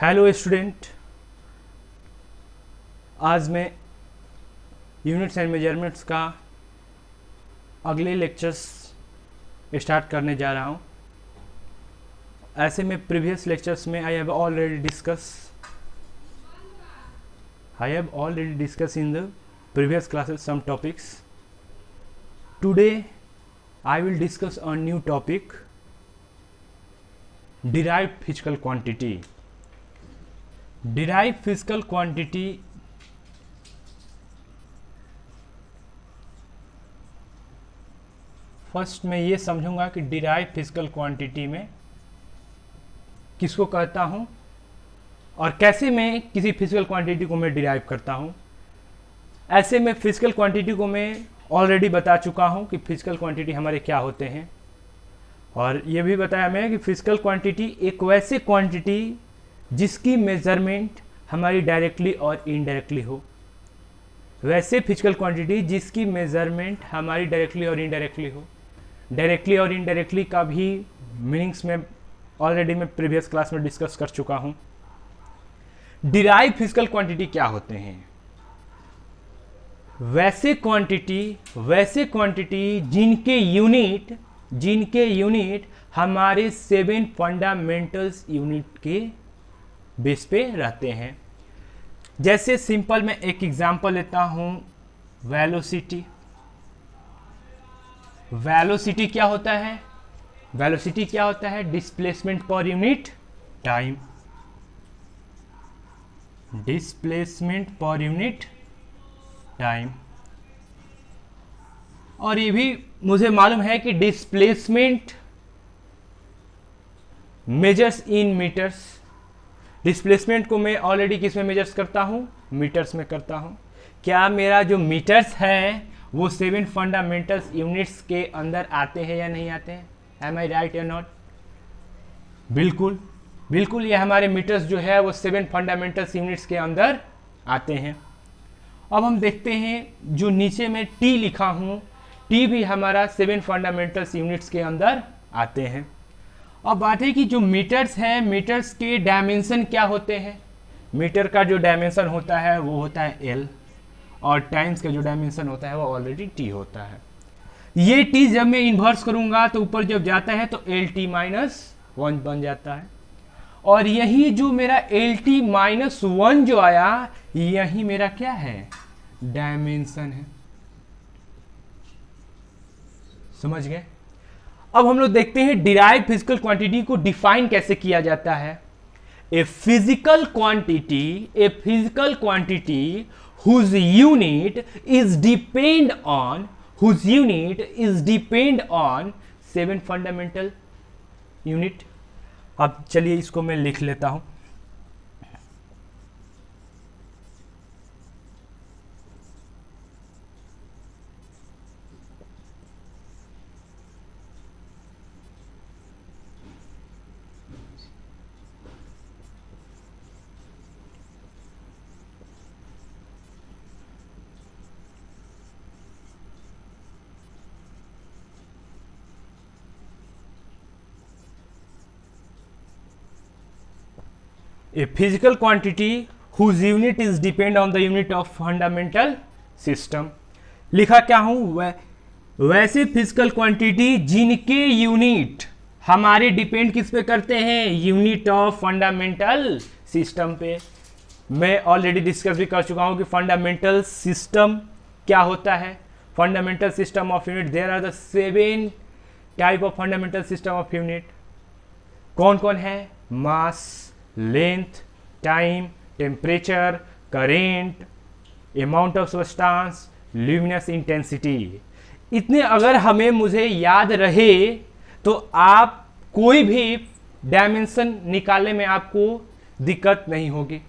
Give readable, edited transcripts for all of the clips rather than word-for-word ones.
Hello student, आज मैं units and measurements का अगले लेक्चर्स स्टार्ट करने जा रहा हूँ। ऐसे में प्रीवियस लेक्चर्स में I have already discuss in the previous classes some topics. Today I will discuss a new topic, derived physical quantity. Derived physical quantity first मैं ये समझूंगा कि डिराइव फिजिकल क्वांटिटी में किसको कहता हूँ और कैसे मैं किसी फिजिकल क्वांटिटी को मैं डिराइव करता हूँ। ऐसे में फिजिकल क्वांटिटी को मैं ऑलरेडी बता चुका हूँ कि फिजिकल क्वांटिटी हमारे क्या होते हैं, और ये भी बताया मैं कि फिजिकल क्वांटिटी एक वैसे क्वांटिटी जिसकी मेजरमेंट हमारी डायरेक्टली और इनडायरेक्टली हो। वैसे फिजिकल क्वांटिटी जिसकी मेजरमेंट हमारी डायरेक्टली और इनडायरेक्टली हो। डायरेक्टली और इनडायरेक्टली का भी मीनिंग्स में ऑलरेडी मैं प्रीवियस क्लास में डिस्कस कर चुका हूँ। डिराइव फिजिकल क्वांटिटी क्या होते हैं? वैसे क्वांटिटी जिनके यूनिट हमारे 7 फंडामेंटल्स यूनिट के बेस पे रहते हैं। जैसे सिंपल मैं एक एग्जांपल लेता हूं, वेलोसिटी क्या होता है? वेलोसिटी क्या होता है? Displacement per unit time. Displacement per unit time. और ये भी मुझे मालूम है कि displacement measures in metres. Displacement को मैं ऑलरेडी किस में मेजर्स करता हूं? मीटर्स में करता हूं। क्या मेरा जो मीटर्स है वो 7 फंडामेंटल्स यूनिट्स के अंदर आते हैं या नहीं आते हैं? एम आई राइट या नॉट? बिल्कुल बिल्कुल, ये हमारे मीटर्स जो है वो 7 फंडामेंटल्स यूनिट्स के अंदर आते हैं। अब हम देखते हैं जो नीचे में टी लिखा हूं, टी भी हमारा 7 फंडामेंटल्स यूनिट्स के अंदर आते हैं। अब बात है कि जो मीटर्स हैं, मीटर्स के डायमेंशन क्या होते हैं? मीटर का जो डायमेंशन होता है वो होता है एल, और टाइम्स का जो डायमेंशन होता है वो ऑलरेडी टी होता है। ये टी जब मैं इन्वर्स करूंगा तो ऊपर जब जाता है तो एल टी माइनस 1 बन जाता है, और यही जो मेरा एल टी माइनस 1 जो आया, यही मेरा क्या है? डायमेंशन है। समझ गए? अब हम लोग देखते हैं डिराइव फिजिकल क्वांटिटी को डिफाइन कैसे किया जाता है। ए physical quantity whose unit is depend on 7 fundamental unit. अब चलिए इसको मैं लिख लेता हूं। A physical quantity whose unit is depend on the unit of fundamental system। लिखा क्या हूं? वैसे फिजिकल क्वांटिटी जिनके यूनिट हमारे डिपेंड किस पे करते हैं? यूनिट ऑफ फंडामेंटल सिस्टम पे। मैं ऑलरेडी डिस्कस भी कर चुका हूं कि फंडामेंटल सिस्टम क्या होता है। Fundamental system of unit, there are the 7 type of fundamental system of unit. कौन कौन है? Mass, length, time, temperature, current, amount of substance, luminous intensity. इतने अगर मुझे याद रहे तो आप कोई भी डायमेंशन निकालने में आपको दिक्कत नहीं होगी।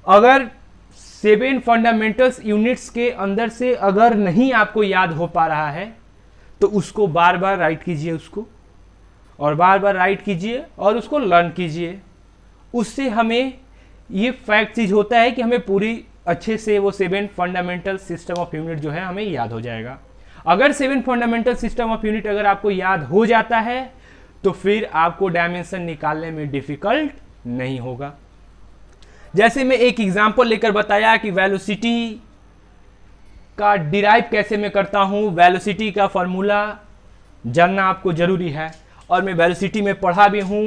अगर 7 फंडामेंटल्स यूनिट्स के अंदर से अगर नहीं आपको याद हो पा रहा है तो उसको बार बार राइट कीजिए, उसको और बार बार राइट कीजिए और उसको लर्न कीजिए। उससे हमें ये फैक्ट चीज होता है कि हमें पूरी अच्छे से वो 7 फंडामेंटल सिस्टम ऑफ यूनिट जो है हमें याद हो जाएगा। अगर 7 फंडामेंटल सिस्टम ऑफ यूनिट अगर आपको याद हो जाता है तो फिर आपको डायमेंशन निकालने में डिफिकल्ट नहीं होगा। जैसे मैं एक एग्जांपल लेकर बताया कि वेलोसिटी का डिराइव कैसे मैं करता हूं, वेलोसिटी का फॉर्मूला जानना आपको जरूरी है। और मैं वेलोसिटी में पढ़ा भी हूं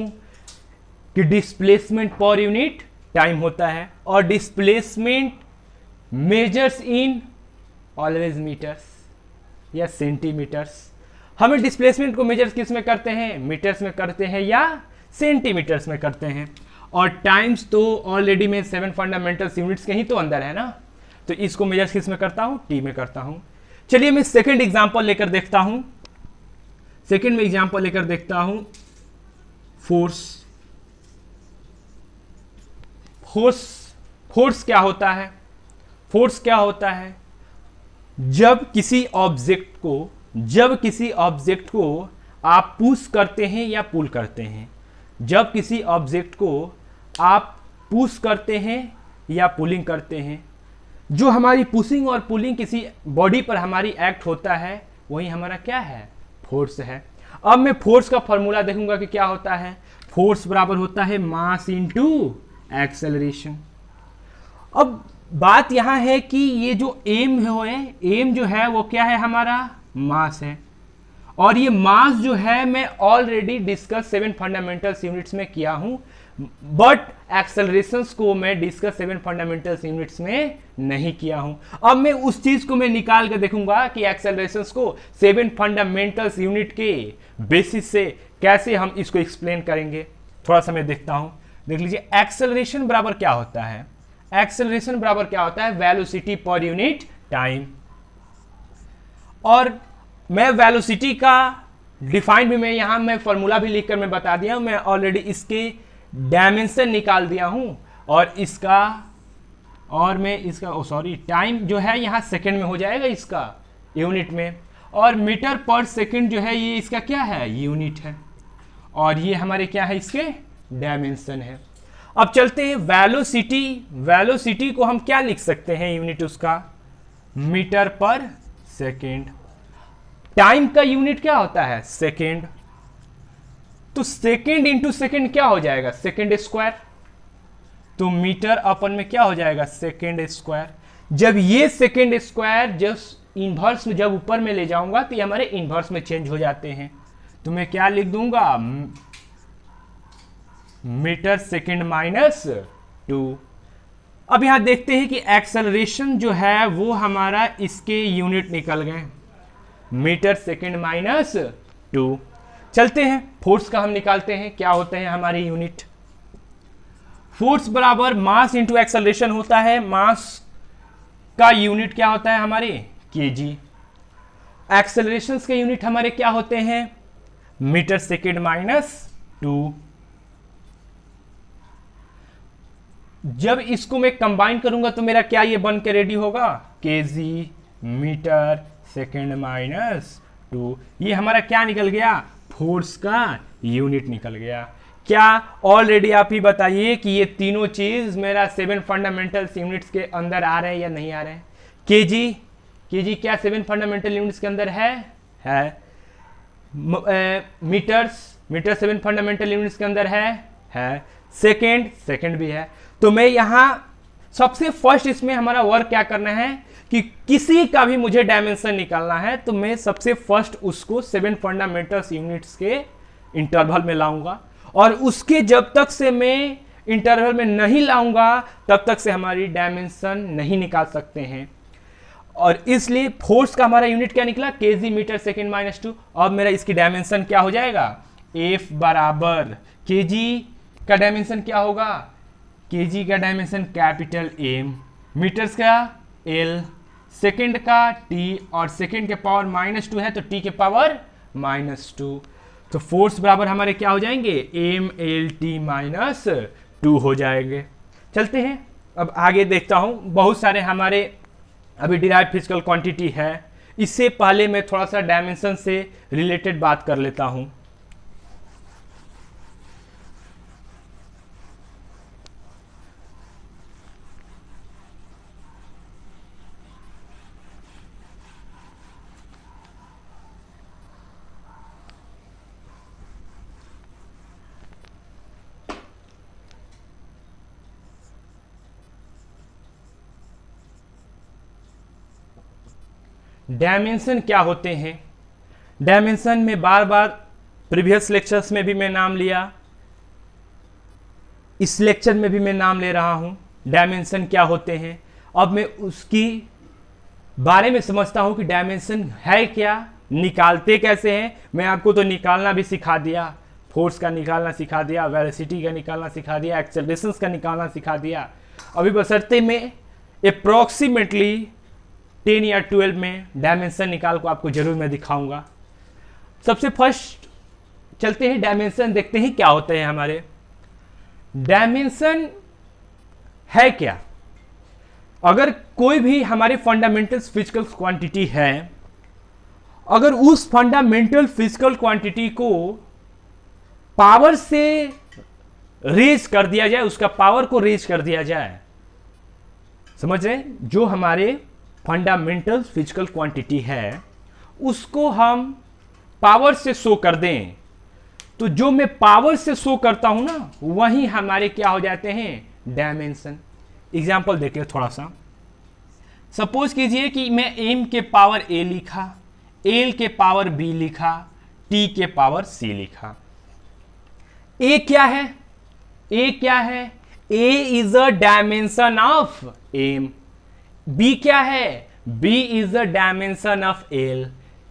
कि डिस्प्लेसमेंट पर यूनिट टाइम होता है, और displacement measures in always metres या सेंटीमीटर्स। हमें डिस्प्लेसमेंट को मेजर्स किस में करते हैं, मीटर्स में करते हैं या सेंटीमीटर्स में करते हैं। और टाइम्स तो ऑलरेडी में 7 फंडामेंटल यूनिट्स के ही तो अंदर है ना, तो इसको मेजर्स किस में करता हूं, टी में करता हूं। चलिए मैं सेकंड एग्जांपल लेकर देखता हूं। सेकंड में एग्जांपल लेकर देखता हूं फोर्स। फोर्स क्या होता है, फोर्स क्या होता है, जब किसी ऑब्जेक्ट को आप पुश करते हैं या पुल करते हैं, जब किसी ऑब्जेक्ट को आप पुश करते हैं या पुलिंग करते हैं, जो हमारी पुशिंग और पुलिंग किसी बॉडी पर हमारी एक्ट होता है, वही हमारा क्या है, फोर्स है। अब मैं फोर्स का फॉर्मूला देखूंगा कि क्या होता है। फोर्स बराबर होता है मास इनटू एक्सेलरेशन। अब बात यहां है कि ये जो एम जो है वो क्या है, हमारा मास है। और ये मास जो है मैं ऑलरेडी डिस्कस 7 फंडामेंटल यूनिट्स में किया हूं, बट एक्सेलरेशंस को मैं डिस्कस 7 फंडामेंटल यूनिट्स में नहीं किया हूं। अब मैं उस चीज को मैं निकाल कर देखूंगा कि एक्सेलरेशंस को 7 फंडामेंटल यूनिट के बेसिस से कैसे हम इसको एक्सप्लेन करेंगे। थोड़ा सा मैं देखता हूं, देख लीजिए। एक्सेलरेशन बराबर क्या होता है, एक्सेलरेशन बराबर क्या होता है, वेलोसिटी पर यूनिट टाइम। और मैं वेलोसिटी का डिफाइन भी मैं यहां मैं फॉर्मूला भी लिखकर मैं बता दिया हूं, मैं ऑलरेडी इसके डायमेंशन निकाल दिया हूं। और इसका टाइम जो है यहां सेकंड में हो जाएगा, इसका यूनिट में। और मीटर पर सेकंड जो है ये इसका क्या है, यूनिट है। और ये हमारे क्या है, इसके डायमेंशन है। अब चलते हैं वेलोसिटी को हम क्या लिख सकते हैं, यूनिट उसका मीटर पर सेकंड। टाइम का यूनिट क्या होता है, सेकंड। तो सेकंड इंटू सेकंड क्या हो जाएगा, सेकंड स्क्वायर। तो मीटर अपन में क्या हो जाएगा, सेकंड स्क्वायर। जब ये सेकंड स्क्वायर जब इनवर्स में जब ऊपर में ले जाऊंगा तो ये हमारे इनवर्स में चेंज हो जाते हैं। तो मैं क्या लिख दूंगा, मीटर सेकंड माइनस 2। अब यहां देखते हैं कि एक्सेलरेशन जो है वो हमारा इसके यूनिट निकल गए, मीटर सेकंड माइनस 2। चलते हैं फोर्स का हम निकालते हैं, क्या होते हैं हमारे यूनिट। फोर्स बराबर मास इंटू एक्सेलरेशन होता है। मास का यूनिट क्या होता है हमारे, केजी। एक्सेलरेशन के यूनिट हमारे क्या होते हैं, मीटर सेकंड माइनस 2। जब इसको मैं कंबाइन करूंगा तो मेरा क्या ये बन के रेडी होगा, केजी मीटर सेकंड माइनस 2। ये हमारा क्या निकल गया, फोर्स का यूनिट निकल गया। क्या ऑलरेडी आप ही बताइए कि ये तीनों चीज मेरा 7 फंडामेंटल यूनिट्स के अंदर आ रहे हैं या नहीं आ रहे हैं। केजी क्या 7 फंडामेंटल यूनिट्स के अंदर है। मीटर 7 फंडामेंटल यूनिट्स के अंदर है। सेकंड भी है। तो मैं यहां सबसे फर्स्ट इसमें हमारा वर्क क्या करना है कि किसी का भी मुझे डायमेंशन निकालना है, तो मैं सबसे फर्स्ट उसको 7 फंडामेंटल यूनिट्स के इंटरवल में लाऊंगा। और उसके जब तक से मैं इंटरवल में नहीं लाऊंगा तब तक से हमारी डायमेंशन नहीं निकाल सकते हैं। और इसलिए फोर्स का हमारा यूनिट क्या निकला, केजी मीटर सेकंड माइनस 2। अब मेरा इसकी डायमेंशन क्या हो जाएगा, एफ बराबर केजी का डायमेंशन क्या होगा, केजी का डायमेंशन कैपिटल एम, मीटर्स का एल, सेकंड का टी, और सेकंड के पावर -2 है तो टी के पावर -2। तो फोर्स बराबर हमारे क्या हो जाएंगे, एम एल टी -2 हो जाएंगे। चलते हैं अब आगे देखता हूं, बहुत सारे हमारे अभी डिराइव फिजिकल क्वांटिटी है। इससे पहले मैं थोड़ा सा डायमेंशन से रिलेटेड बात कर लेता हूं। डायमेंशन क्या होते हैं। डायमेंशन में बार बार प्रीवियस लेक्चर्स में भी मैं नाम लिया, इस लेक्चर में भी मैं नाम ले रहा हूं। डायमेंशन क्या होते हैं, अब मैं उसकी बारे में समझता हूं कि डायमेंशन है क्या, निकालते कैसे हैं। मैं आपको तो निकालना भी सिखा दिया, फोर्स का निकालना सिखा दिया, वेलोसिटी का निकालना सिखा दिया, एक्सेलरेशंस का निकालना सिखा दिया। अभी बशर्ते में अप्रॉक्सीमेटली 10 या 12 में डायमेंशन निकाल को आपको जरूर मैं दिखाऊंगा। सबसे फर्स्ट चलते हैं डायमेंशन, देखते हैं क्या होते हैं हमारे डायमेंशन है क्या। अगर कोई भी हमारे फंडामेंटल फिजिकल क्वांटिटी है, अगर उस फंडामेंटल फिजिकल क्वांटिटी को पावर से रेज कर दिया जाए, उसका पावर को रेज कर दिया जाए, समझ रहे हैं, जो हमारे फंडामेंटल फिजिकल क्वांटिटी है उसको हम पावर से शो कर दें, तो जो मैं पावर से शो करता हूं ना, वही हमारे क्या हो जाते हैं डायमेंशन। एग्जाम्पल देखिए थोड़ा सा, सपोज कीजिए कि मैं m के पावर a लिखा, l के पावर b लिखा, t के पावर c लिखा। a क्या है, a क्या है, a is a dimension of m। b क्या है, b is a dimension of l,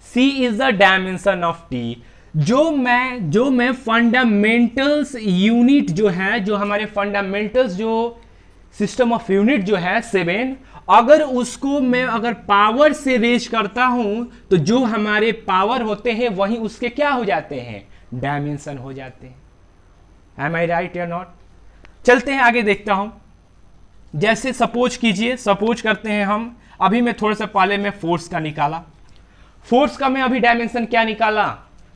c is a dimension of t। जो मैं फंडामेंटल्स यूनिट जो है, जो हमारे फंडामेंटल्स जो सिस्टम ऑफ यूनिट जो है 7, अगर उसको मैं अगर पावर से रेज करता हूं, तो जो हमारे पावर होते हैं वही उसके क्या हो जाते हैं, डायमेंशन हो जाते हैं। एम आई राइट या नॉट। चलते हैं आगे, देखता हूं। जैसे सपोज कीजिए, सपोज करते हैं हम, अभी मैं थोड़ा सा पहले मैं फोर्स का निकाला, फोर्स का मैं अभी डायमेंशन क्या निकाला,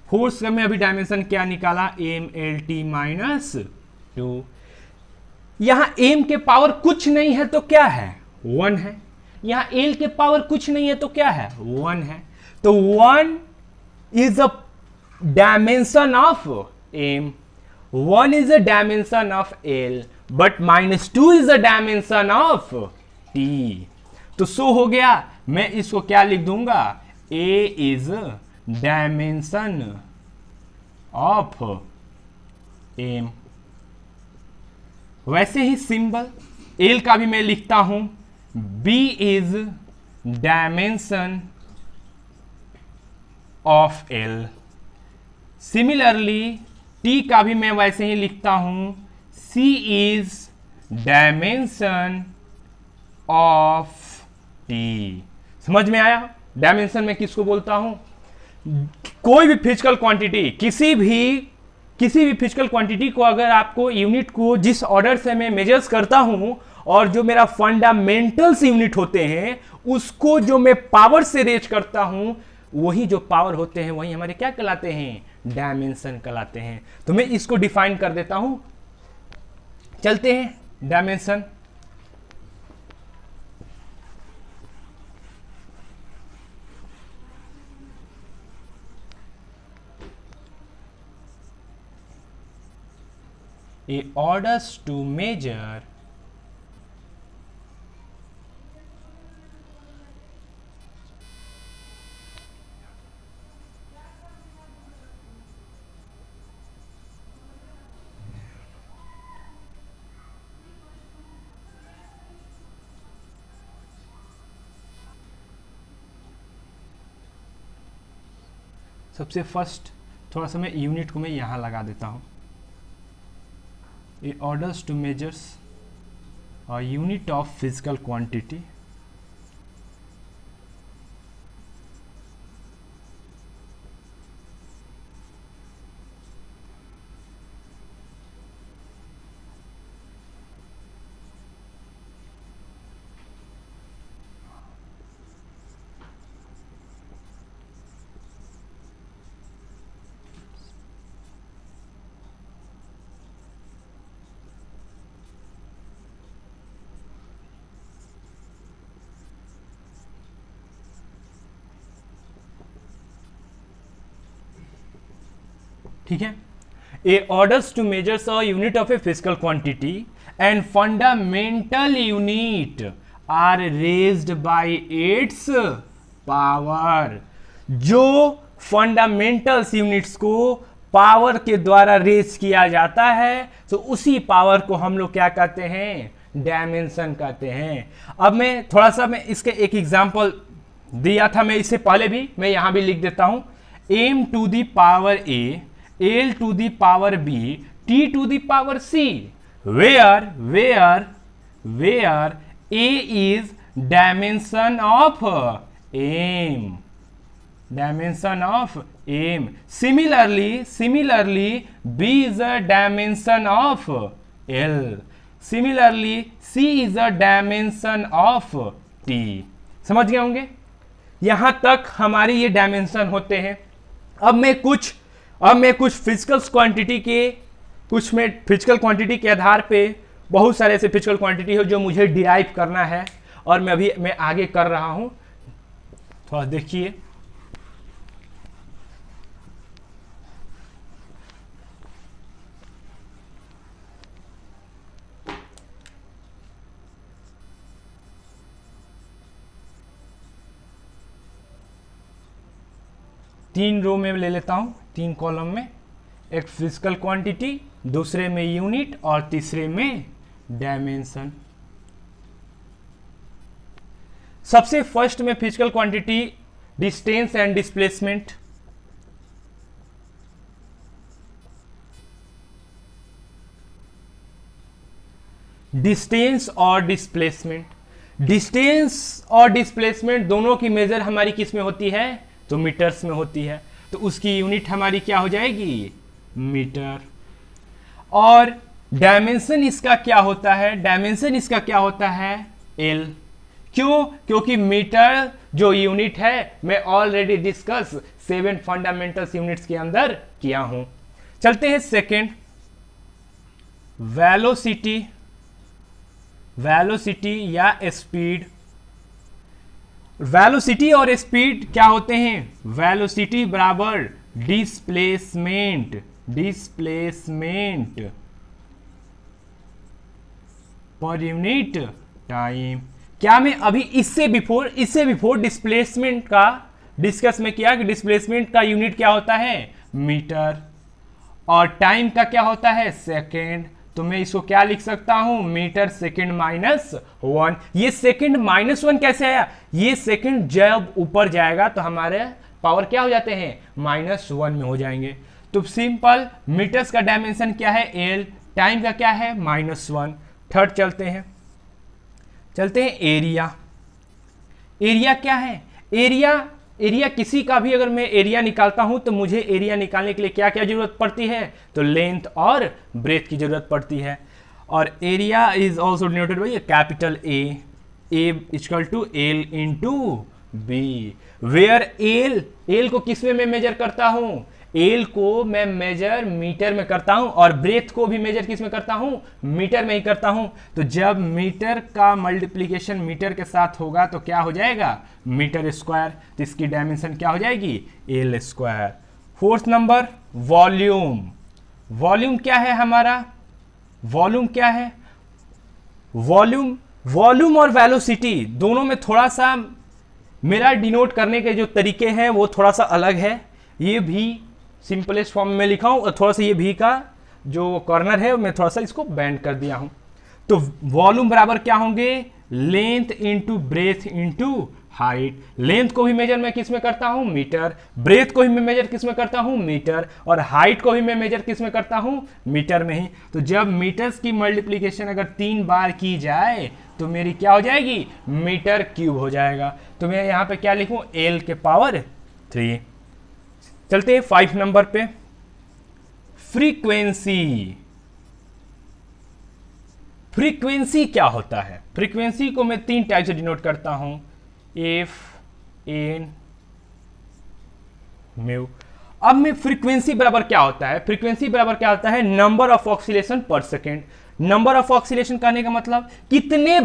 फोर्स का मैं अभी डायमेंशन क्या निकाला, एम एल टी माइनस 2। यहां एम के पावर कुछ नहीं है तो क्या है, 1 है। यहां एल के पावर कुछ नहीं है तो क्या है, 1 है। तो 1 is a dimension of M, 1 is a dimension of L, but -2 is a dimension of T. तो सो हो गया, मैं इसको क्या लिख दूंगा, A is dimension of M. वैसे ही सिंबल एल का भी मैं लिखता हूं, B is dimension of L. Similarly T का भी मैं वैसे ही लिखता हूं, C is dimension of T. समझ में आया, डायमेंशन में किसको बोलता हूं, कोई भी फिजिकल क्वांटिटी, किसी भी फिजिकल क्वांटिटी को अगर आपको यूनिट को जिस ऑर्डर से मैं मेजर्स करता हूं, और जो मेरा फंडामेंटल्स यूनिट होते हैं उसको जो मैं पावर से रेज करता हूं, वही जो पावर होते हैं वही हमारे क्या कहलाते हैं, डायमेंशन कहलाते हैं। तो मैं इसको डिफाइन कर देता हूं। चलते हैं dimension. A orders to measure सबसे फर्स्ट थोड़ा सा मैं यूनिट को मैं यहां लगा देता हूं। It orders to measures a unit of physical quantity ठीक है। A orders to measures a unit of a physical quantity and fundamental unit are raised by its power. जो फंडामेंटल्स यूनिट्स को पावर के द्वारा रेज किया जाता है तो उसी पावर को हम लोग क्या कहते हैं, डायमेंशन कहते हैं। अब मैं इसके एक एग्जांपल दिया था मैं इससे पहले भी, मैं यहां भी लिख देता हूं। m to the power a, l to the power b, t to the power c, where a is dimension of m, dimension of m. Similarly b is a dimension of l. Similarly c is a dimension of t. समझ गए होंगे? यहां तक हमारी ये dimension होते हैं। अब मैं कुछ फिजिकल क्वांटिटी के आधार पे बहुत सारे ऐसे फिजिकल क्वांटिटी हो जो मुझे डिराइव करना है, और मैं आगे कर रहा हूं। थोड़ा देखिए, तीन रो में ले लेता हूं, 3 कॉलम में। एक फिजिकल क्वांटिटी, दूसरे में यूनिट और तीसरे में डायमेंशन। सबसे फर्स्ट में physical quantity distance and displacement. Distance और डिस्प्लेसमेंट दोनों की मेजर हमारी किस में होती है, तो मीटर्स में होती है। तो उसकी यूनिट हमारी क्या हो जाएगी, मीटर। और डायमेंशन इसका क्या होता है, एल। क्यों? क्योंकि मीटर जो यूनिट है मैं ऑलरेडी डिस्कस 7 फंडामेंटल्स यूनिट्स के अंदर किया हूं। चलते हैं सेकंड, वेलोसिटी या स्पीड। वेलोसिटी और स्पीड क्या होते हैं, वेलोसिटी बराबर डिस्प्लेसमेंट पर यूनिट टाइम। क्या मैं अभी इससे बिफोर डिस्प्लेसमेंट का डिस्कस में किया कि डिस्प्लेसमेंट का यूनिट क्या होता है, मीटर, और टाइम का क्या होता है, सेकेंड। तो मैं इसको क्या लिख सकता हूं, मीटर सेकेंड -1। ये सेकेंड -1 कैसे आया, ये सेकेंड जब ऊपर जाएगा तो हमारे पावर क्या हो जाते हैं, -1 में हो जाएंगे। तो सिंपल, मीटर्स का डायमेंशन क्या है, एल, टाइम का क्या है, -1। थर्ड चलते हैं एरिया क्या है, एरिया किसी का भी अगर मैं एरिया निकालता हूं तो मुझे एरिया निकालने के लिए क्या क्या जरूरत पड़ती है, तो लेंथ और ब्रेथ की जरूरत पड़ती है। और area is also denoted by capital A equal to L into B, where L को किस में मैं मेजर करता हूं, एल को मैं मेजर मीटर में करता हूं, और ब्रेथ को भी मेजर किस में करता हूं, मीटर में ही करता हूं। तो जब मीटर का मल्टीप्लीकेशन मीटर के साथ होगा तो क्या हो जाएगा, मीटर स्क्वायर। तो इसकी डायमेंशन क्या हो जाएगी, L square. Fourth number, volume क्या है हमारा, वॉल्यूम और वेलोसिटी दोनों में थोड़ा सा मेरा डिनोट करने के जो तरीके हैं वो थोड़ा सा अलग है। ये भी सिंपलेस्ट फॉर्म में लिखा हूं, और थोड़ा सा ये भी का जो कॉर्नर है मैं थोड़ा सा इसको बैंड कर दिया हूं। तो वॉल्यूम बराबर क्या होंगे, length into breadth into height. Length को भी मेजर मैं किस में करता हूं, मीटर, ब्रेथ को भी मैं मेजर किस में करता हूं, मीटर, और हाइट को भी मैं मेजर किस में करता हूं, मीटर में ही। तो जब मीटर्स की मल्टीप्लीकेशन अगर 3 बार की जाए तो मेरी क्या हो जाएगी, मीटर क्यूब हो जाएगा। तो मैं यहां पे क्या लिखूं, एल के पावर 3। चलते हैं 5 नंबर पे, फ्रीक्वेंसी क्या होता है। फ्रीक्वेंसी को मैं 3 टाइप से डिनोट करता हूं, एफ, एन, म्यू। अब मैं फ्रीक्वेंसी बराबर क्या होता है, नंबर ऑफ ऑक्सीलेशन पर सेकेंड। नंबर ऑफ ऑक्सीलेशन कहने का मतलब कितने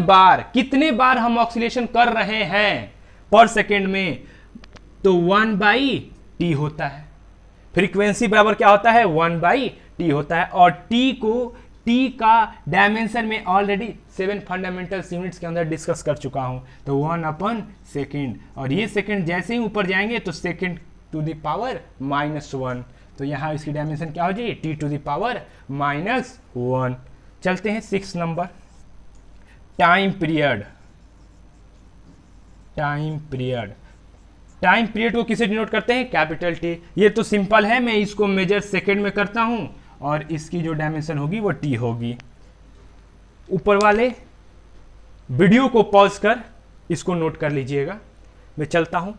बार हम ऑक्सीलेशन कर रहे हैं पर सेकेंड में, तो 1/t होता है। फ्रीक्वेंसी बराबर क्या होता है, 1/t होता है, और t को टी का डायमेंशन में ऑलरेडी 7 फंडामेंटल यूनिट्स के अंदर डिस्कस कर चुका हूं, तो 1/सेकेंड, और ये सेकेंड जैसे ही ऊपर जाएंगे तो सेकेंड टू द पावर -1, तो यहाँ इसकी डायमेंशन क्या हो जाएगी, टी टू द पावर -1। चलते हैं 6 number, time period. Time period को किसे डिनोट करते हैं, कैपिटल टी। ये तो सिंपल है, मैं इसको मेजर सेकेंड में करता हूं और इसकी जो डायमेंशन होगी वो टी होगी। ऊपर वाले वीडियो को पॉज कर इसको नोट कर लीजिएगा, मैं चलता हूं।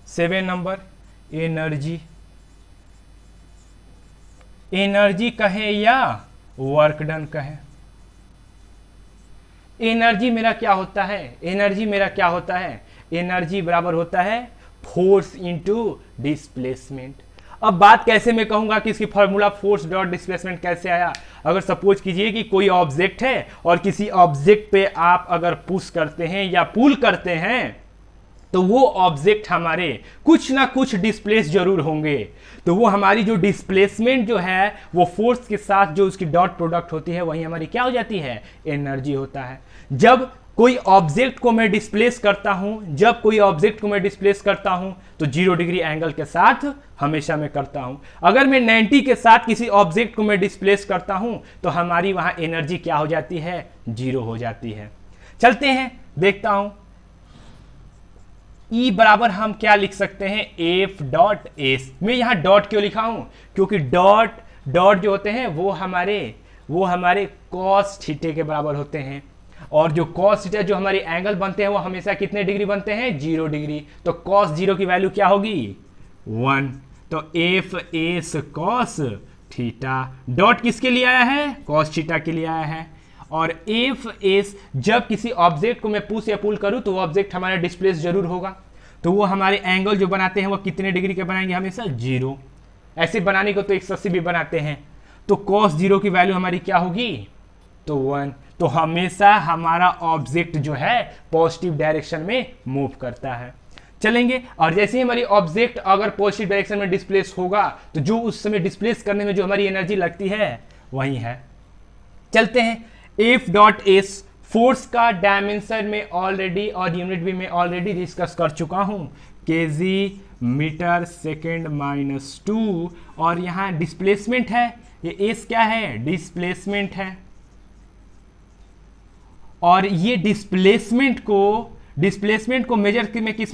Seven number, energy. एनर्जी कहे या वर्क डन कहे, एनर्जी मेरा क्या होता है, एनर्जी बराबर होता है फोर्स इनटू डिस्प्लेसमेंट। अब बात कैसे मैं कहूंगा कि इसकी फॉर्मूला फोर्स डॉट डिस्प्लेसमेंट कैसे आया। अगर सपोज कीजिए कि कोई ऑब्जेक्ट है और किसी ऑब्जेक्ट पे आप अगर पुश करते हैं या पुल करते हैं तो वो ऑब्जेक्ट हमारे कुछ ना कुछ डिस्प्लेस जरूर होंगे, तो वो हमारी जो डिस्प्लेसमेंट जो है वो फोर्स के साथ जो उसकी डॉट प्रोडक्ट होती है वही हमारी क्या हो जाती है, एनर्जी होता है। जब कोई ऑब्जेक्ट को मैं डिस्प्लेस करता हूं, तो 0 डिग्री एंगल के साथ हमेशा मैं करता हूं। अगर मैं 90 के साथ किसी ऑब्जेक्ट को मैं डिस्प्लेस करता हूं तो हमारी वहां एनर्जी क्या हो जाती है, 0 हो जाती है। चलते हैं, देखता हूं। E बराबर हम क्या लिख सकते हैं, एफ डॉट एस। मैं यहां डॉट क्यों लिखा हूं, क्योंकि डॉट जो होते हैं वो हमारे कॉस थीटा के बराबर होते हैं, और जो कॉस थीटा जो हमारे एंगल बनते हैं वो हमेशा कितने डिग्री बनते हैं, 0 डिग्री। तो कॉस 0 की वैल्यू क्या होगी, 1। तो F S cos theta. Dot किसके लिए आया है, कॉस थीटा के लिए आया है। और एफ एस, जब किसी ऑब्जेक्ट को मैं पुश या पुल करूं तो वो ऑब्जेक्ट हमारा डिस्प्लेस जरूर होगा, तो वो हमारे एंगल जो बनाते हैं वो कितने डिग्री के बनाएंगे, हमेशा 0। ऐसे बनाने को तो 180 भी बनाते हैं, तो cos 0 की वैल्यू हमारी क्या होगी, तो 1। तो हमेशा हमारा ऑब्जेक्ट जो है पॉजिटिव डायरेक्शन में मूव करता है। चलेंगे, और जैसे ही हमारी ऑब्जेक्ट अगर पॉजिटिव डायरेक्शन में डिस्प्लेस होगा तो जो उस समय डिस्प्लेस करने में जो हमारी एनर्जी लगती है वही है। चलते हैं, एफ डॉट एस फोर्स का डायमेंशन में ऑलरेडी और यूनिट भी मैं ऑलरेडी डिस्कस कर चुका हूं, केजी मीटर सेकेंड -2। और यहां डिस्प्लेसमेंट है, ये एस क्या है, डिस्प्लेसमेंट है। और ये डिस्प्लेसमेंट को मेजर में किस में